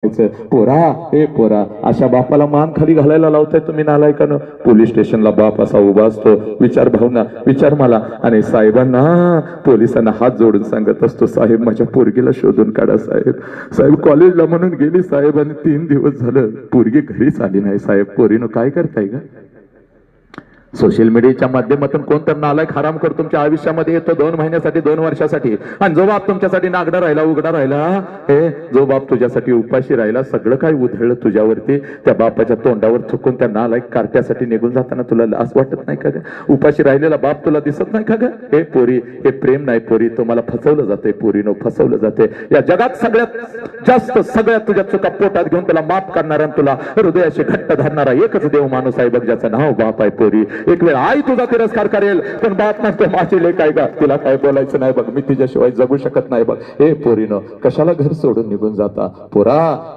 पोरा हे पोरा अशा बापाला मान खाली घालायला लावताय तुम्ही नालायकानं. पोलीस स्टेशनला बाप असा उभा असतो. विचार भावना, विचार मला. आणि साहेबांना, पोलिसांना हात जोडून सांगत असतो, साहेब माझ्या पोरगीला शोधून काढा साहेब. साहेब कॉलेजला म्हणून गेली साहेब आणि 3 दिवस झालं पोरगी घरीच आली नाही साहेब. पोरीनं काय करताय का? सोशल मीडियाच्या माध्यमातून कोणतर नालायक हरामखोर तुमच्या आयुष्यामध्ये येतो 2 महिन्यासाठी 2 वर्षासाठी. आणि जो बाप तुमच्यासाठी नागडा राहिला, उघडा राहिला, हे जो बाप तुझ्यासाठी उपाशी राहिला, सगळं काय उधळलं तुझ्यावरती, त्या बापाच्या तोंडावर थुकून त्या नालायक कार्ट्यासाठी निघून जाताना तुला लाज वाटत नाही का ग? उपाशी राहिलेला बाप तुला दिसत नाही का ग? हे पोरी, हे प्रेम नाही पोरी, तुम्हाला फसवलं जाते पोरीनो, फसवलं जाते. या जगात सगळ्यात जास्त सगळ्यात तुझ्या चुका पोटात घेऊन त्याला माफ करणारा, तुला हृदयाशी घट्ट धरणारा एकच देव माणूस आहे बघ, ज्याचं नाव बाप आहे. पोरी, एक वेळ आई तुझा तिरस्कार करेल, पण बाप नसते माझी लेक आहे का, तिला काय बोलायचं नाही बघ, मी तिच्याशिवाय जगू शकत नाही बघ. हे पोरीनो, कशाला घर सोडून निघून जाता? पोरा,